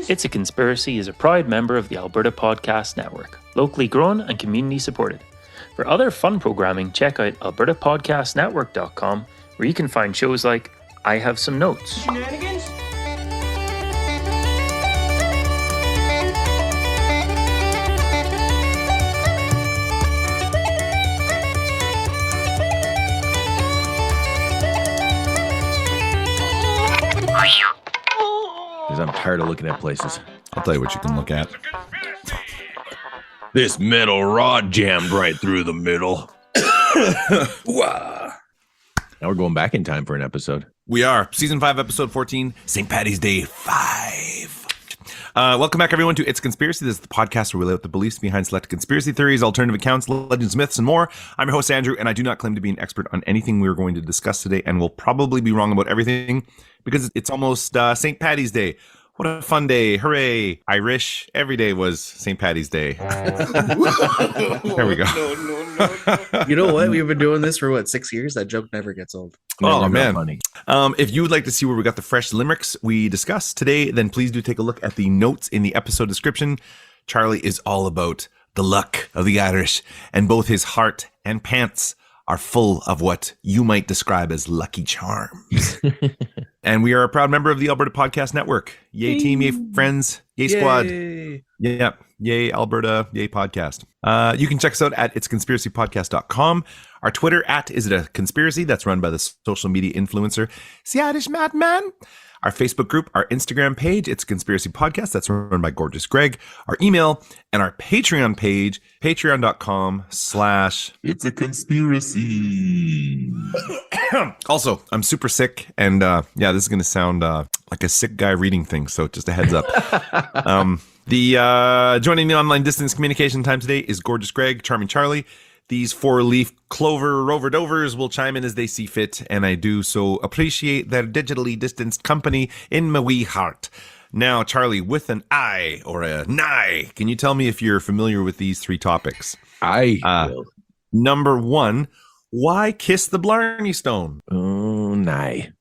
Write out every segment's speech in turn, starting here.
It's a Conspiracy is a proud member of the Alberta Podcast Network, locally grown and community supported. For other fun programming, check out albertapodcastnetwork.com, where you can find shows like I Have Some Notes. Shenanigans? Because I'm tired of looking at places. I'll tell you what you can look at. This metal rod jammed right through the middle. Now we're going back in time for an episode. We are. Season 5, Episode 14, St. Paddy's Day 5. Welcome back, everyone, to It's a Conspiracy. This is the podcast where we lay out the beliefs behind select conspiracy theories, alternative accounts, legends, myths, and more. I'm your host, Andrew, and I do not claim to be an expert on anything we're going to discuss today, and will probably be wrong about everything because it's almost St. Paddy's Day. What a fun day. Hooray. Irish. Every day was St. Paddy's Day. There we go. No. You know what? We've been doing this for 6 years? That joke never gets old. Oh, man. Funny. If you would like to see where we got the fresh limericks we discussed today, then please do take a look at the notes in the episode description. Charlie is all about the luck of the Irish, and both his heart and pants are full of what you might describe as lucky charms. And we are a proud member of the Alberta Podcast Network. Yay team, yay friends, yay squad. Yeah, yay Alberta, yay podcast. You can check us out at itsconspiracypodcast.com. Our Twitter at Is It A Conspiracy? That's run by the social media influencer, The Irish Madman. Our Facebook group, our Instagram page, It's Conspiracy Podcast. That's run by Gorgeous Greg. Our email and our Patreon page, patreon.com/It's a Conspiracy. Also, I'm super sick, and this is going to sound like a sick guy reading things, so just a heads up. Joining the online distance communication time today is Gorgeous Greg, Charming Charlie. These four-leaf clover rover-dovers will chime in as they see fit, and I do so appreciate their digitally distanced company in my wee heart. Now, Charlie, with an I or a nigh, can you tell me if you're familiar with these three topics? I will. Number one, why kiss the Blarney Stone? Oh, nigh.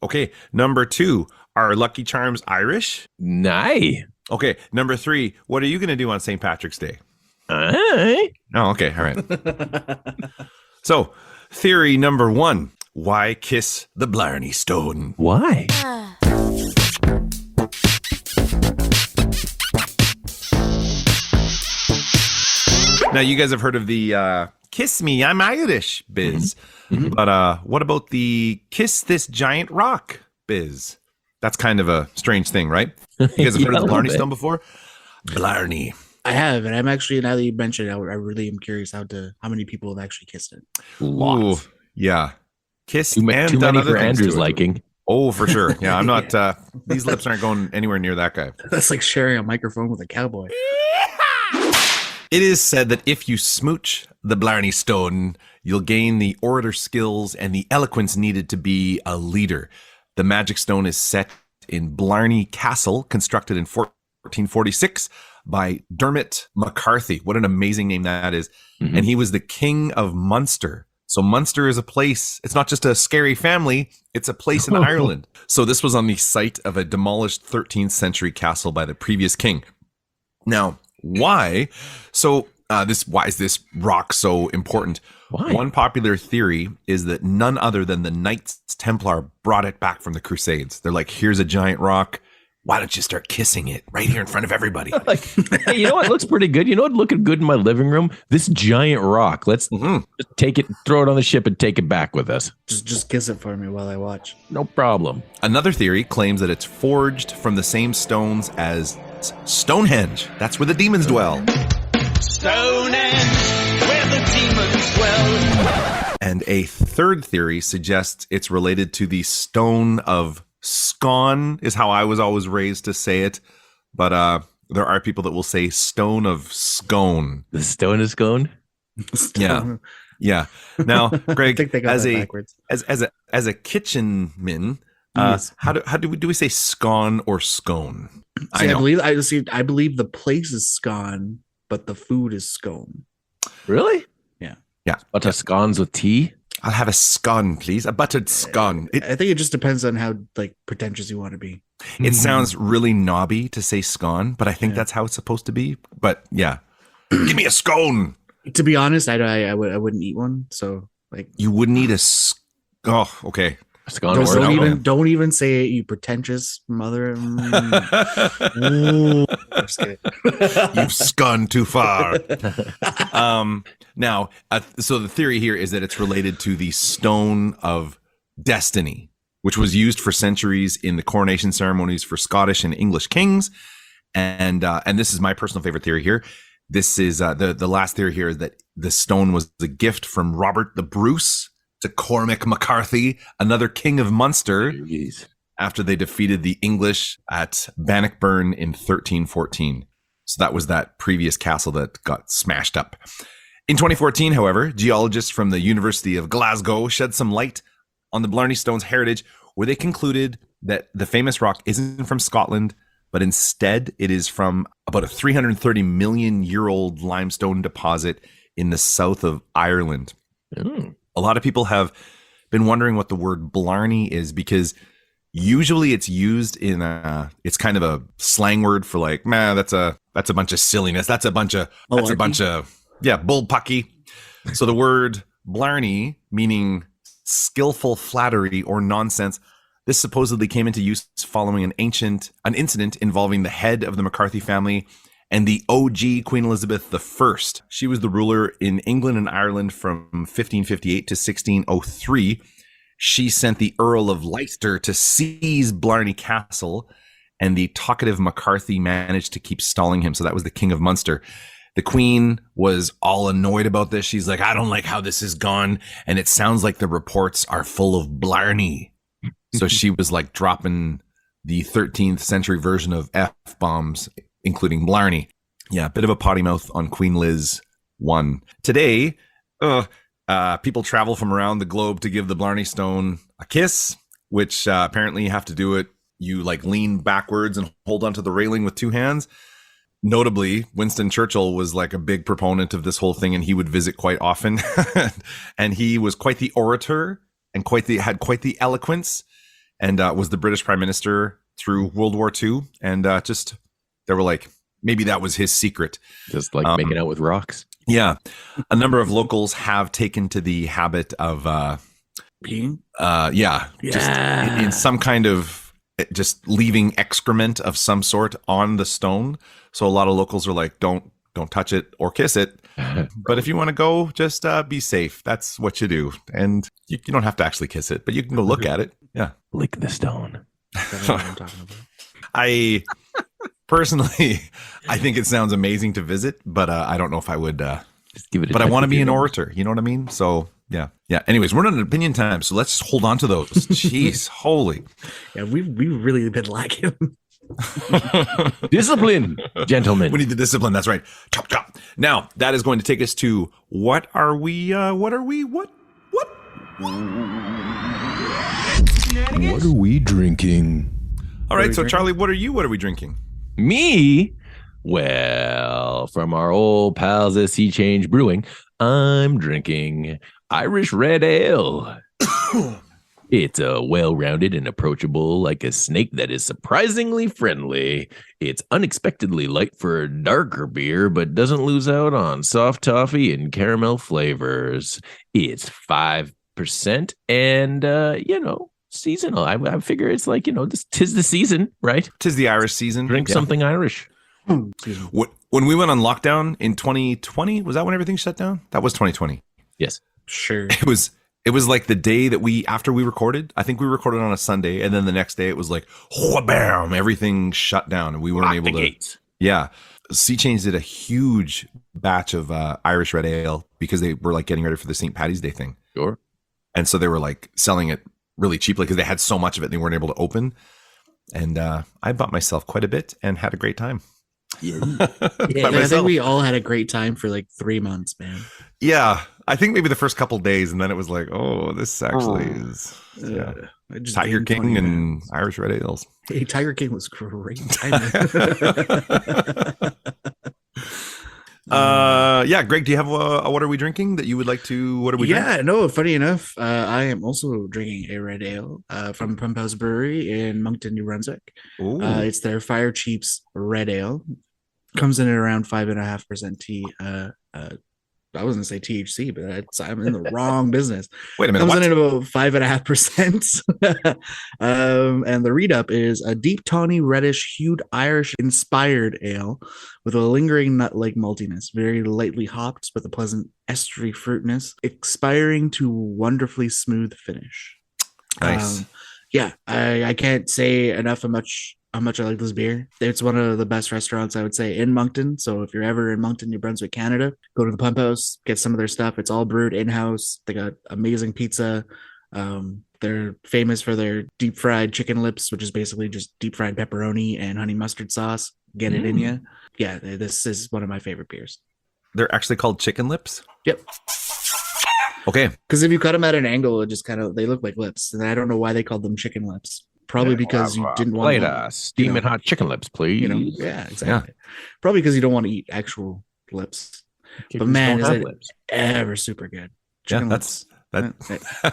Okay. Number two, are Lucky Charms Irish? Nigh. Okay. Number three, what are you going to do on St. Patrick's Day? Aye. Oh, okay. All right. So, theory number one, why kiss the Blarney Stone? Why? Now, you guys have heard of the kiss me, I'm Irish biz. Mm-hmm. But what about the kiss this giant rock biz? That's kind of a strange thing, right? You guys have heard of the Blarney Stone before? Blarney. I have, and I'm actually, now that you mentioned it, I really am curious how many people have actually kissed it. Lots. Ooh, yeah. Kissed too and many other for Andrew's liking. Oh, for sure. Yeah, I'm not, these lips aren't going anywhere near that guy. That's like sharing a microphone with a cowboy. It is said that if you smooch the Blarney Stone, you'll gain the orator skills and the eloquence needed to be a leader. The magic stone is set in Blarney Castle, constructed in 1446 by Dermot McCarthy. What an amazing name that is. Mm-hmm. And he was the king of Munster. So Munster is a place. It's not just a scary family. It's a place in Ireland. So this was on the site of a demolished 13th century castle by the previous king. Now, why? So why is this rock so important? Why? One popular theory is that none other than the Knights Templar brought it back from the Crusades. They're like, here's a giant rock. Why don't you start kissing it right here in front of everybody? Like, hey, you know what looks pretty good? You know what looking good in my living room? This giant rock. Let's just take it, throw it on the ship, and take it back with us. Just kiss it for me while I watch. No problem. Another theory claims that it's forged from the same stones as Stonehenge. That's where the demons dwell. Stonehenge, where the demons dwell. And a third theory suggests it's related to the stone of Scone, is how I was always raised to say it. But there are people that will say stone of Scone. The stone is scone? Yeah. Yeah. Now, Greg, I think they got that backwards. as a kitchenman, Yes. how do we say scone or scone? I believe the place is scone, but the food is scone. Really? Yeah. Yeah. Butter scones with tea? I'll have a scone, please. A buttered scone. I think it just depends on how pretentious you want to be. It sounds really knobby to say scone, but I think that's how it's supposed to be. But yeah, give me a scone. To be honest, I wouldn't eat one. So like, You wouldn't eat oh, okay. Scone don't, or don't no? even don't even say it, you pretentious mother. Ooh, I'm just kidding. You've scone too far. Now, so the theory here is that it's related to the Stone of Destiny, which was used for centuries in the coronation ceremonies for Scottish and English kings. And this is my personal favorite theory here. This is the last theory here is that the stone was a gift from Robert the Bruce to Cormac McCarthy, another king of Munster, after they defeated the English at Bannockburn in 1314. So that was that previous castle that got smashed up. In 2014, however, geologists from the University of Glasgow shed some light on the Blarney Stone's heritage, where they concluded that the famous rock isn't from Scotland, but instead it is from about a 330 million year old limestone deposit in the south of Ireland. A lot of people have been wondering what the word Blarney is, because usually it's used in it's kind of a slang word for like, man, that's a bunch of silliness. That's a bunch of bullpucky. So the word Blarney, meaning skillful flattery or nonsense, this supposedly came into use following an incident involving the head of the McCarthy family and the OG Queen Elizabeth I. She was the ruler in England and Ireland from 1558 to 1603. She sent the Earl of Leicester to seize Blarney Castle, and the talkative McCarthy managed to keep stalling him. So that was the King of Munster. The Queen was all annoyed about this. She's like, I don't like how this has gone, and it sounds like the reports are full of Blarney. So she was like dropping the 13th century version of F-bombs, including Blarney. Yeah, a bit of a potty mouth on Queen Liz I. Today, people travel from around the globe to give the Blarney Stone a kiss, which apparently you have to do it. You like lean backwards and hold onto the railing with two hands. Notably, Winston Churchill was like a big proponent of this whole thing, and he would visit quite often. And he was quite the orator and had quite the eloquence, and was the British Prime Minister through World War II. And they were like, maybe that was his secret. Just like making out with rocks. Yeah. A number of locals have taken to the habit of Peeing? Just in some kind of just leaving excrement of some sort on the stone. So a lot of locals are like, don't touch it or kiss it. But if you want to go, just be safe. That's what you do. And you don't have to actually kiss it, but you can go look at it. Yeah. Lick the stone. That's what I'm talking about. I personally, I think it sounds amazing to visit, but I don't know if I would. Just give it. But I want to be an orator. You know what I mean? So yeah. Anyways, we're on opinion time, so let's hold on to those. Jeez, holy. Yeah, we've really been lacking. Discipline, gentlemen. We need the discipline. That's right. Chop, chop. Now that is going to take us to what are we? What are we drinking? All right. So Charlie, what are we drinking? Me? Well, from our old pals at Sea Change Brewing, I'm drinking Irish Red Ale. It's well-rounded and approachable like a snake that is surprisingly friendly. It's unexpectedly light for a darker beer, but doesn't lose out on soft toffee and caramel flavors. It's 5% and, seasonal. I figure it's like, tis the season, right? Tis the Irish season. Drink something Irish. When we went on lockdown in 2020, was that when everything shut down? That was 2020. Yes. Sure. It was like the day that after we recorded, I think we recorded on a Sunday, and then the next day it was like, bam, everything shut down, and we weren't able to. Gates. Yeah. Sea Change did a huge batch of Irish Red Ale because they were like getting ready for the St. Paddy's Day thing. Sure. And so they were like selling it really cheaply because they had so much of it and they weren't able to open. And I bought myself quite a bit and had a great time. Yeah, I think we all had a great time for like 3 months, man. Yeah, I think maybe the first couple days, and then it was like, oh, this actually is Tiger King and Irish Red Ales. Hey, Tiger King was great. yeah, Greg, do you have a what are we drinking that you would like to? What are we? Yeah, no. Funny enough, I am also drinking a red ale from Pump House Brewery in Moncton, New Brunswick. It's their Fire Chiefs Red Ale. Comes in at around 5.5% T. I was gonna say THC, but I'm in the wrong business. Wait a minute. Comes in at about 5.5%. And the read up is a deep tawny reddish hued Irish inspired ale with a lingering nut-like maltiness, very lightly hopped with a pleasant estery fruitness, expiring to wonderfully smooth finish. Nice. Yeah, I can't say enough how much I like this beer. It's one of the best restaurants, I would say, in Moncton. So if you're ever in Moncton, New Brunswick, Canada, go to the Pump House, get some of their stuff. It's all brewed in-house. They got amazing pizza. They're famous for their deep fried chicken lips, which is basically just deep fried pepperoni and honey mustard sauce. Get it in you. Yeah, this is one of my favorite beers. They're actually called chicken lips? Yep. Okay. Because if you cut them at an angle, it just they look like lips. And I don't know why they called them chicken lips. Probably because you didn't want to steaming hot chicken lips, please. Yeah, exactly. Yeah. Probably because you don't want to eat actual lips. But man, is it ever super good. Chicken lips. That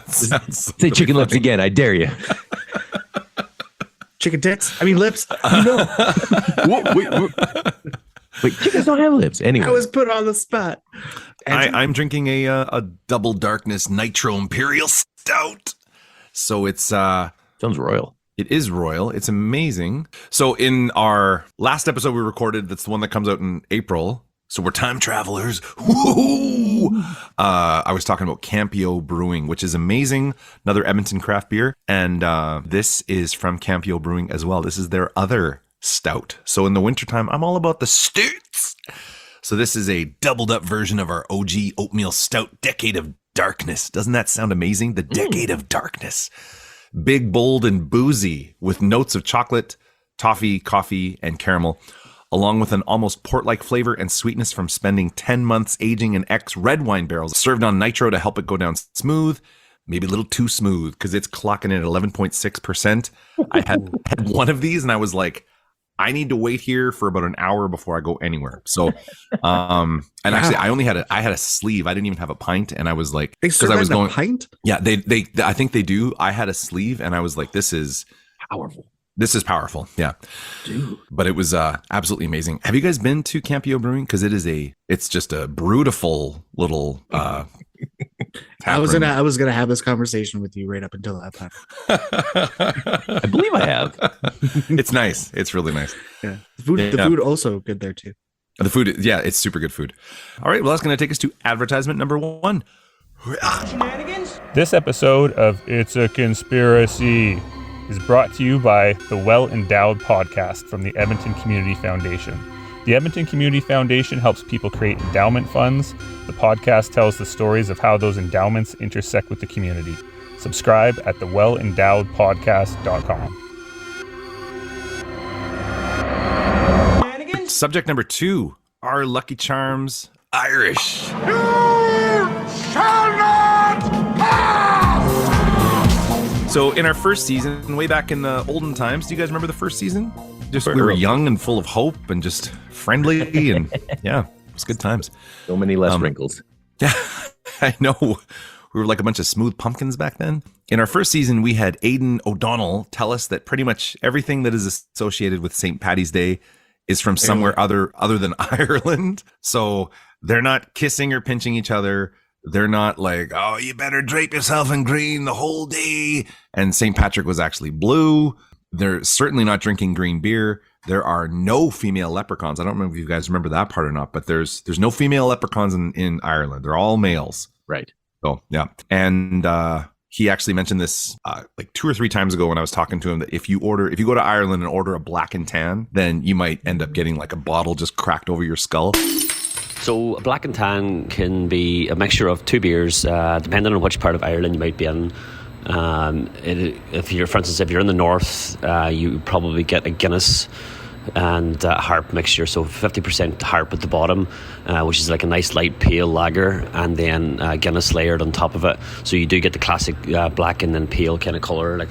sounds say chicken lips again. I dare you. Chicken tits. I mean lips. Wait, chickens don't have lips. Anyway, I was put on the spot. I'm drinking a double darkness nitro imperial stout. So it's sounds royal. It is royal. It's amazing. So in our last episode we recorded, that's the one that comes out in April. So we're time travelers. I was talking about Campio Brewing, which is amazing. Another Edmonton craft beer. And this is from Campio Brewing as well. This is their other stout. So in the wintertime, I'm all about the stouts. So this is a doubled up version of our OG oatmeal stout, Decade of Darkness. Doesn't that sound amazing? The Decade of Darkness. Big, bold, and boozy with notes of chocolate, toffee, coffee, and caramel, along with an almost port-like flavor and sweetness from spending 10 months aging in red wine barrels, served on nitro to help it go down smooth, maybe a little too smooth, because it's clocking in at 11.6%. I had one of these, and I was like, I need to wait here for about an hour before I go anywhere. So, actually, I had a sleeve. I didn't even have a pint, and I was like, because I was going pint. Yeah, they I think they do. I had a sleeve, and I was like, this is powerful. This is powerful. Yeah, dude. But it was absolutely amazing. Have you guys been to Campio Brewing? Because it's just a beautiful little. I was gonna have this conversation with you right up until that time. I believe I have. It's nice. It's really nice. Yeah, the food also good there too. The food, yeah, it's super good food. All right, well, that's going to take us to advertisement number 1. Shenanigans? This episode of It's a Conspiracy is brought to you by the Well Endowed podcast from the Edmonton Community Foundation. The Edmonton Community Foundation helps people create endowment funds. The podcast tells the stories of how those endowments intersect with the community. Subscribe at thewellendowedpodcast.com. Subject number 2, our Lucky Charms Irish. You shall not pass! So in our first season, way back in the olden times, do you guys remember the first season? We were young and full of hope and just friendly, and yeah, it was good times. So many less wrinkles. Yeah, I know. We were like a bunch of smooth pumpkins back then. In our first season, we had Aidan O'Donnell tell us that pretty much everything that is associated with St. Paddy's Day is from somewhere other than Ireland. So they're not kissing or pinching each other. They're not like, oh, you better drape yourself in green the whole day. And St. Patrick was actually blue. They're certainly not drinking green beer. There are no female leprechauns. I don't remember if you guys remember that part or not, but there's no female leprechauns in Ireland. They're all males. Right. So, yeah. And he actually mentioned this like 2 or 3 times ago when I was talking to him, that if you go to Ireland and order a black and tan, then you might end up getting like a bottle just cracked over your skull. So a black and tan can be a mixture of 2 beers, depending on which part of Ireland you might be in. If you're in the north, you probably get a Guinness and harp mixture, so 50% harp at the bottom, which is like a nice light pale lager, and then Guinness layered on top of it, so you do get the classic black and then pale kind of colour, like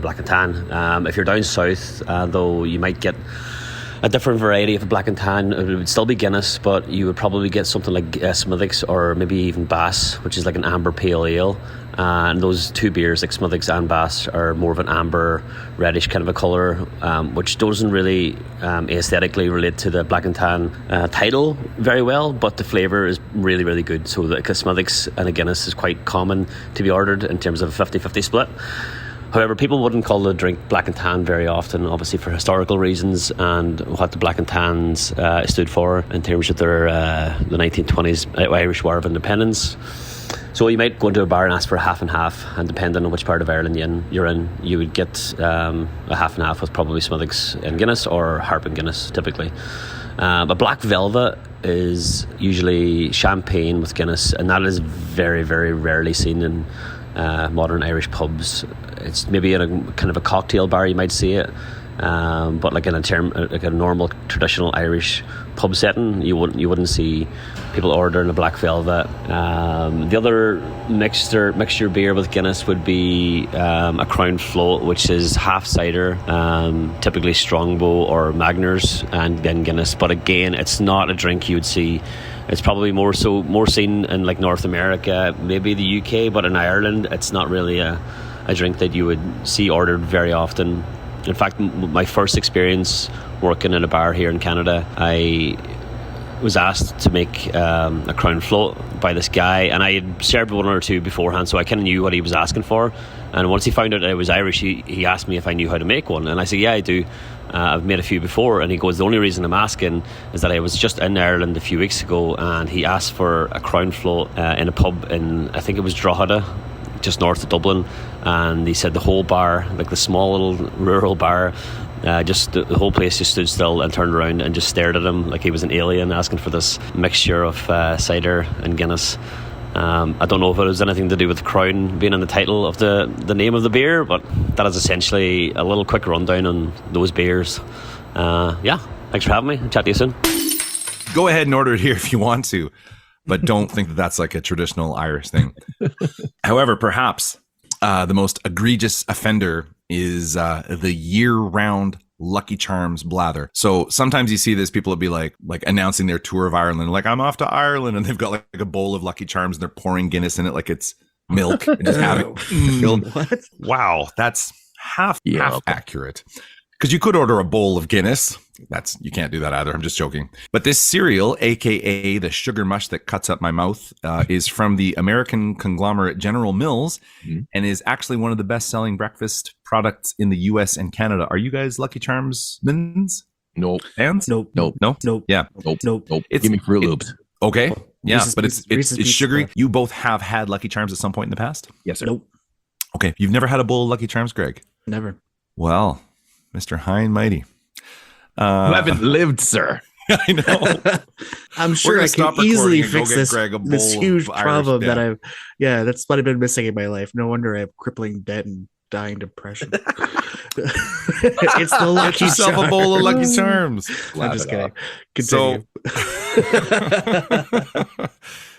black and tan. If you're down south, though, you might get a different variety of a black and tan. It would still be Guinness, but you would probably get something like Smithwick's or maybe even Bass, which is like an amber pale ale. And those two beers, like Smithwick's and Bass, are more of an amber reddish kind of a colour, which doesn't really aesthetically relate to the black and tan title very well, but the flavour is really, really good. So the Smithwick's and a Guinness is quite common to be ordered in terms of a 50-50 split. However, people wouldn't call the drink black and tan very often, obviously for historical reasons and what the black and tans stood for in terms of their the 1920s Irish War of Independence. So you might go into a bar and ask for a half and half, and depending on which part of Ireland you're in, you would get a half and half with probably Smithwick's and Guinness or Harp and Guinness typically. But Black Velvet is usually champagne with Guinness, and that is very, very rarely seen in modern Irish pubs. It's maybe in a kind of a cocktail bar you might see it, but like in a normal traditional Irish pub setting, you wouldn't see people ordering a Black Velvet. The other mixture beer with Guinness would be a Crown Float, which is half cider, typically Strongbow or Magners, and then Guinness. But again, it's not a drink you would see. It's probably more seen in like North America, maybe the UK, but in Ireland, it's not really a drink that you would see ordered very often. In fact, my first experience working in a bar here in Canada, I was asked to make a Crown Float by this guy, and I had served one or two beforehand, so I kind of knew what he was asking for. And once he found out I was Irish, he asked me if I knew how to make one, and I said, yeah, I do. I've made a few before. And he goes, the only reason I'm asking is that I was just in Ireland a few weeks ago, and he asked for a Crown Float in a pub in, I think it was Drogheda, just north of Dublin. And he said the whole bar, like the small little rural bar, just the whole place just stood still and turned around and just stared at him like he was an alien asking for this mixture of cider and Guinness. I don't know if it has anything to do with Crown being in the title of the name of the beer, but that is essentially a little quick rundown on those beers. Yeah, thanks for having me. Chat to you soon. Go ahead and order it here if you want to, but don't think that that's like a traditional Irish thing. However, perhaps the most egregious offender is the year-round Lucky Charms blather. So sometimes you see this, people will be like announcing their tour of Ireland, like I'm off to Ireland, and they've got like a bowl of Lucky Charms and they're pouring Guinness in it like it's milk and just having What? Wow, that's half accurate. Because you could order a bowl of Guinness. You can't do that either. I'm just joking. But this cereal, aka the sugar mush that cuts up my mouth, is from the American conglomerate General Mills, and is actually one of the best-selling breakfast products in the U.S. and Canada. Are you guys Lucky Charms mins? Nope. Fans? Nope. Nope. Nope. Nope. Yeah. Nope. Nope. Nope. Give me Fruit Loops. Okay. Yeah, but it's Reese's sugary. Pieces. You both have had Lucky Charms at some point in the past? Yes, sir. Nope. Okay. You've never had a bowl of Lucky Charms, Greg? Never. Well, Mr. High and Mighty. You haven't lived, sir. I know. I'm sure I stop can easily recording and go fix get this Greg a bowl this huge of Irish problem that dip. that's what I've been missing in my life. No wonder I have crippling debt and dying depression. It's the Lucky Get yourself a bowl of Lucky Charms. I'm just kidding. So, Continue.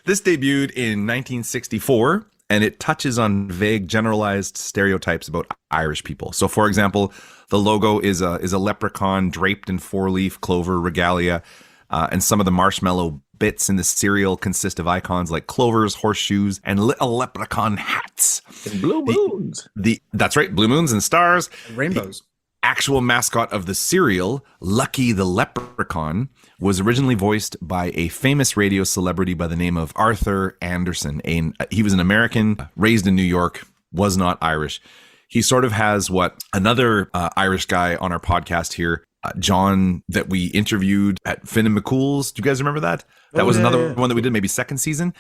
this debuted in 1964, and it touches on vague generalized stereotypes about Irish people. So, for example, the logo is a leprechaun draped in four-leaf clover regalia, and some of the marshmallow bits in the cereal consist of icons like clovers, horseshoes, and little leprechaun hats. And blue moons. That's right, blue moons and stars. Rainbows. Actual mascot of the cereal, Lucky the Leprechaun, was originally voiced by a famous radio celebrity by the name of Arthur Anderson. He was an American, raised in New York, was not Irish. He sort of has what another Irish guy on our podcast here, John, that we interviewed at Finn and McCool's. Do you guys remember that? That was another one that we did, maybe second season.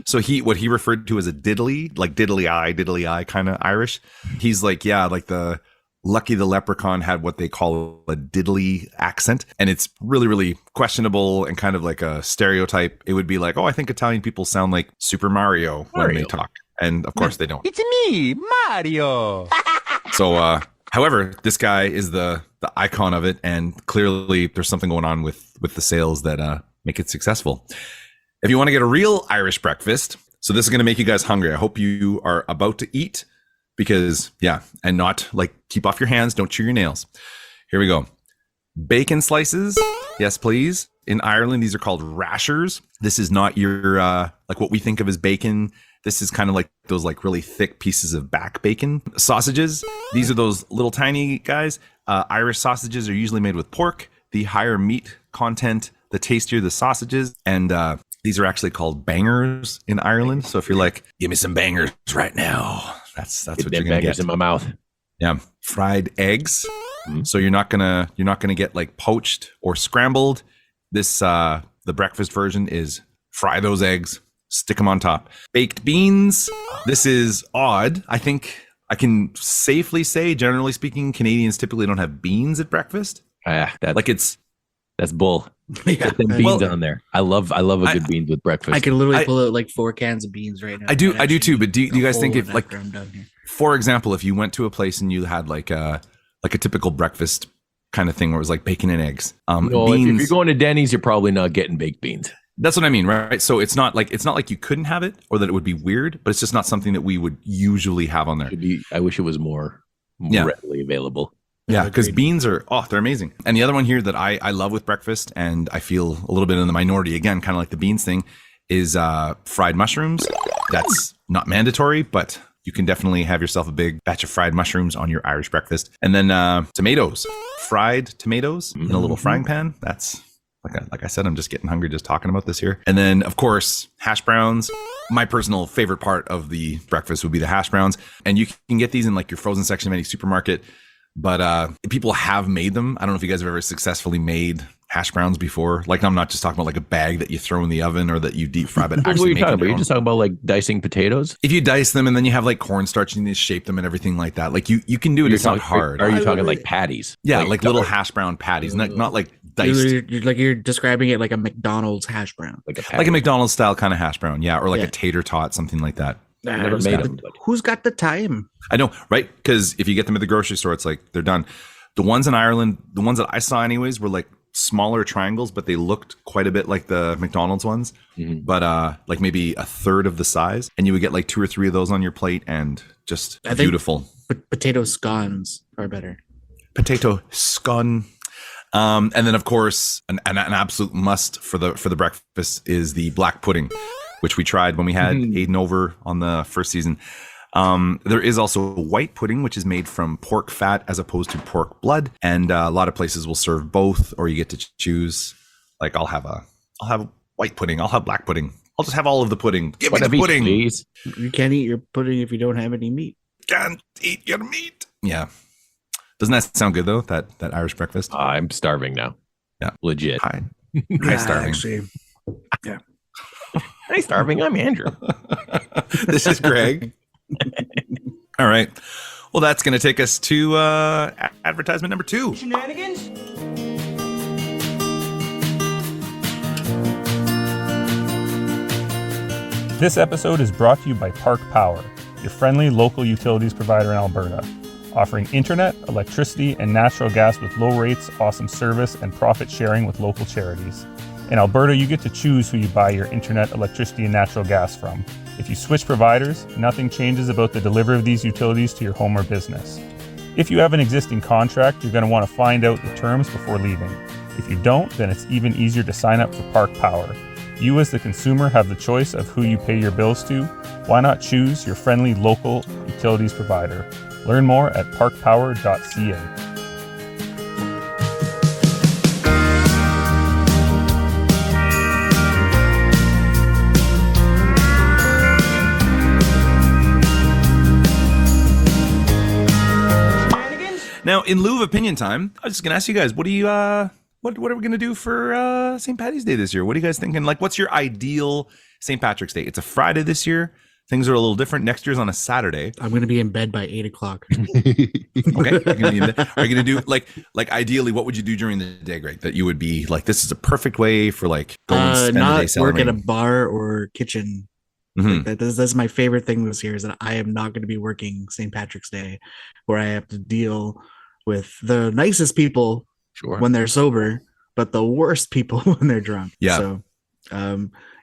So what he referred to as a diddly, like diddly eye kind of Irish. He's like, yeah, like the Lucky the Leprechaun had what they call a diddly accent, and it's really, really questionable and kind of like a stereotype. It would be like, oh, I think Italian people sound like Super Mario when they talk. And of course they don't. It's me, Mario. So, however, this guy is the icon of it, and clearly there's something going on with the sales that make it successful. If you want to get a real Irish breakfast, so this is going to make you guys hungry. I hope you are about to eat, because and not like keep off your hands, don't chew your nails. Here we go. Bacon slices. Yes, please. In Ireland, these are called rashers. This is not your, like what we think of as bacon. This is kind of like those like really thick pieces of back bacon. Sausages. These are those little tiny guys. Irish sausages are usually made with pork. The higher meat content, the tastier the sausages. And these are actually called bangers in Ireland. So if you're like, give me some bangers right now, that's what you're gonna get in my mouth. Yeah, fried eggs. So you're not gonna get like poached or scrambled. This the breakfast version is fry those eggs, stick them on top. Baked beans. This is odd. I think I can safely say, generally speaking, Canadians typically don't have beans at breakfast. That's bull. Yeah. Get them beans on there. I love a good beans with breakfast. I can literally pull out like 4 cans of beans right now. I do too. But do you guys think if like, I'm done here. for example, if you went to a place and you had like a typical breakfast kind of thing where it was like bacon and eggs, no, beans, if you're going to Denny's, you're probably not getting baked beans. That's what I mean, right? So it's not like you couldn't have it or that it would be weird, but it's just not something that we would usually have on there. I wish it was more readily available. Yeah, because beans are, they're amazing. And the other one here that I love with breakfast, and I feel a little bit in the minority, again, kind of like the beans thing, is fried mushrooms. That's not mandatory, but you can definitely have yourself a big batch of fried mushrooms on your Irish breakfast. And then tomatoes, fried tomatoes in a little frying pan. That's, like I said, I'm just getting hungry just talking about this here. And then, of course, hash browns. My personal favorite part of the breakfast would be the hash browns. And you can get these in like your frozen section of any supermarket. But people have made them. I don't know if you guys have ever successfully made hash browns before. Like, I'm not just talking about like a bag that you throw in the oven or that you deep fry, but what are actually you make talking it about? your You're own. just talking about like dicing potatoes? If you dice them and then you have like cornstarch and you shape them and everything like that, like you can do it. It's not hard. Are you talking like patties? Yeah, like little hash brown patties, not like diced. You're describing it like a McDonald's hash brown. Like a McDonald's style kind of hash brown. Yeah, or like a tater tot, something like that. Never made them. Who's got the time? I know, right? Because if you get them at the grocery store, it's like they're done. The ones in Ireland, the ones that I saw anyways, were like smaller triangles, but they looked quite a bit like the McDonald's ones, but like maybe a third of the size. And you would get like 2 or 3 of those on your plate and just beautiful. Potato scones are better. Potato scone. And then of course, an absolute must for the breakfast is the black pudding, which we tried when we had Aiden over on the first season. There is also white pudding, which is made from pork fat as opposed to pork blood. And a lot of places will serve both, or you get to choose. Like I'll have white pudding. I'll have black pudding. I'll just have all of the pudding. Give me the pudding. Please. You can't eat your pudding if you don't have any meat. Can't eat your meat. Yeah. Doesn't that sound good though? That Irish breakfast? I'm starving now. Yeah. Legit. Hi starving. Actually, yeah. Hi starving. I'm Andrew. This is Greg. All right. Well, that's going to take us to advertisement number 2. Shenanigans? This episode is brought to you by Park Power, your friendly local utilities provider in Alberta, offering internet, electricity, and natural gas with low rates, awesome service, and profit sharing with local charities. In Alberta, you get to choose who you buy your internet, electricity, and natural gas from. If you switch providers, nothing changes about the delivery of these utilities to your home or business. If you have an existing contract, you're going to want to find out the terms before leaving. If you don't, then it's even easier to sign up for Park Power. You as the consumer have the choice of who you pay your bills to. Why not choose your friendly local utilities provider? Learn more at parkpower.ca. Now, in lieu of opinion time, I was just going to ask you guys, what are we going to do for St. Patty's Day this year? What are you guys thinking? Like, what's your ideal St. Patrick's Day? It's a Friday this year. Things are a little different. Next year's on a Saturday. I'm going to be in bed by 8 o'clock. Okay. Are you going to do like ideally, what would you do during the day, Greg? That you would be like, this is a perfect way for like going and spend the day Not work at celebrating. a bar or kitchen. Mhm. Like that's my favorite thing this year is that I am not going to be working St. Patrick's Day, where I have to deal with the nicest people when they're sober, but the worst people when they're drunk. Yeah. So,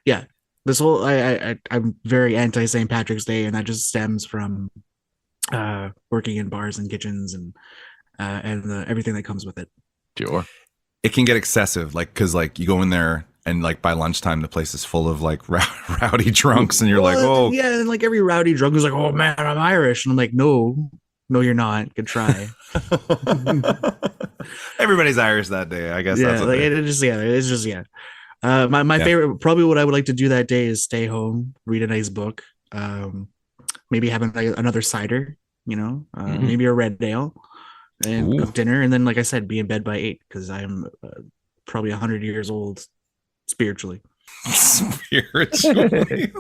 yeah, this whole I'm very anti St. Patrick's Day, and that just stems from working in bars and kitchens and everything that comes with it. Sure. it can get excessive, like because like you go in there and like by lunchtime the place is full of like rowdy drunks, and you're like, oh yeah, and like every rowdy drunk is like, oh man, I'm Irish, and I'm like, no, you're not. Good try. Everybody's Irish that day, I guess. Yeah, That's like it's just. My favorite, probably what I would like to do that day is stay home, read a nice book, maybe have another cider, maybe a red ale, and cook dinner, and then, like I said, be in bed by 8 because I'm probably 100 years old spiritually. Spiritually.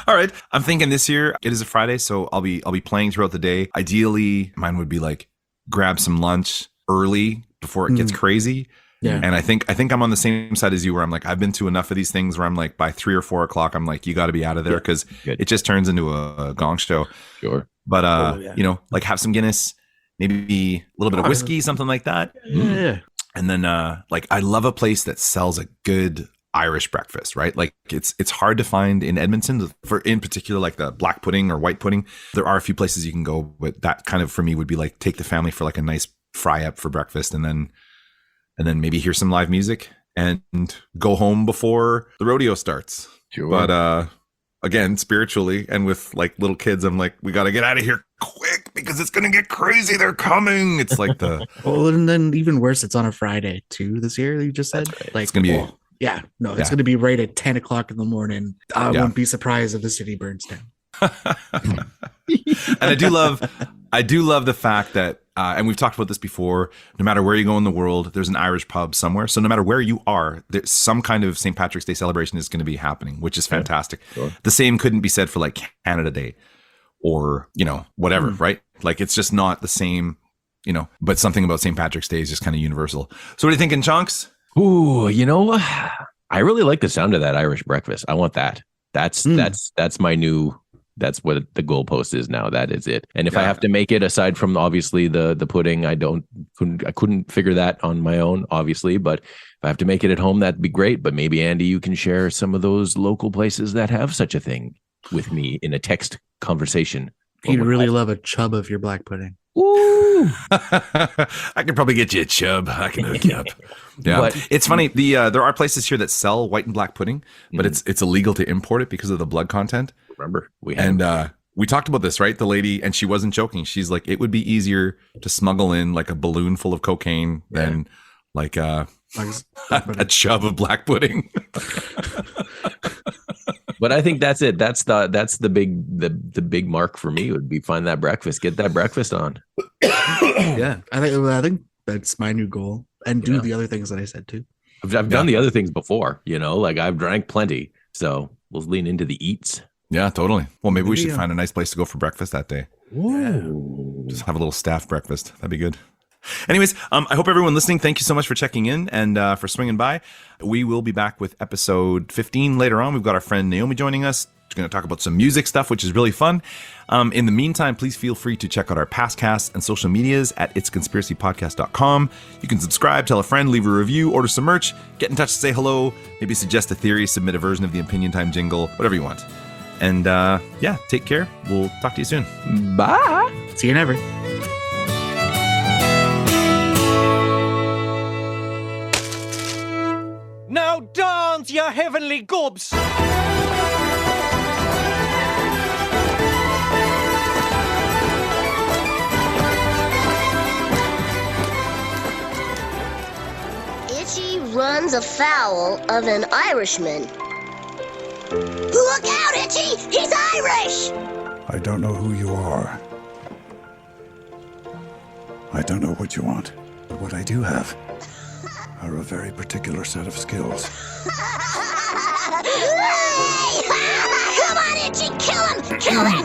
All right. I'm thinking this year it is a Friday, so I'll be playing throughout the day. Ideally, mine would be like grab some lunch early before it gets crazy. Yeah. And I think I'm on the same side as you, where I'm like, I've been to enough of these things where I'm like, by 3 or 4 o'clock, I'm like, you got to be out of there because it just turns into a gong show. Sure. But like have some Guinness, maybe a little bit of whiskey, something like that. Yeah. And then like I love a place that sells a good Irish breakfast, right? Like it's hard to find in Edmonton, for in particular like the black pudding or white pudding. There are a few places you can go, but that kind of for me would be like take the family for like a nice fry up for breakfast, and then maybe hear some live music and go home before the rodeo starts. Sure. But again, spiritually and with like little kids, I'm like, we got to get out of here quick because it's going to get crazy. They're coming. It's like the well, and then even worse, it's on a Friday too this year. You just said like it's going to be it's going to be right at 10 o'clock in the morning. I won't be surprised if the city burns down. And I do love the fact that and we've talked about this before, no matter where you go in the world, there's an Irish pub somewhere. So no matter where you are, there's some kind of St. Patrick's Day celebration is going to be happening, which is fantastic. Sure. The same couldn't be said for like Canada Day or, whatever, right? Like it's just not the same, but something about St. Patrick's Day is just kind of universal. So what are you thinking, Chunks? Ooh, I really like the sound of that Irish breakfast. I want that. That's my new. That's what the goalpost is now. That is it. And if I have to make it, aside from obviously the pudding, I couldn't figure that on my own, obviously. But if I have to make it at home, that'd be great. But maybe Andy, you can share some of those local places that have such a thing with me in a text conversation. You'd really love a chub of your black pudding. Ooh. I could probably get you a chub. I can hook you up. Yeah, but it's funny. There are places here that sell white and black pudding, but it's illegal to import it because of the blood content. Remember, we talked about this, right? The lady, and she wasn't joking. She's like, it would be easier to smuggle in like a balloon full of cocaine than like a chub of black pudding. But I think that's it. That's the big mark for me would be find that breakfast, get that breakfast on. Yeah, I think that's my new goal, and do the other things that I said too. I've done the other things before, like I've drank plenty, so we'll lean into the eats. Yeah, totally. Well, maybe we should find a nice place to go for breakfast that day. Ooh. Just have a little staff breakfast. That'd be good. Anyways, I hope everyone listening, thank you so much for checking in and for swinging by. We will be back with episode 15 later on. We've got our friend Naomi joining us. We're going to talk about some music stuff, which is really fun. In the meantime, please feel free to check out our past casts and social medias at itsconspiracypodcast.com. You can subscribe, tell a friend, leave a review, order some merch, get in touch to say hello, maybe suggest a theory, submit a version of the Opinion Time jingle, whatever you want. And take care. We'll talk to you soon. Bye. See you never. Now dance, your heavenly gobs! Itchy runs afoul of an Irishman. Look out, Itchy! He's Irish! I don't know who you are. I don't know what you want. But what I do have are a very particular set of skills. Come on, Itchy! Kill him! Kill him!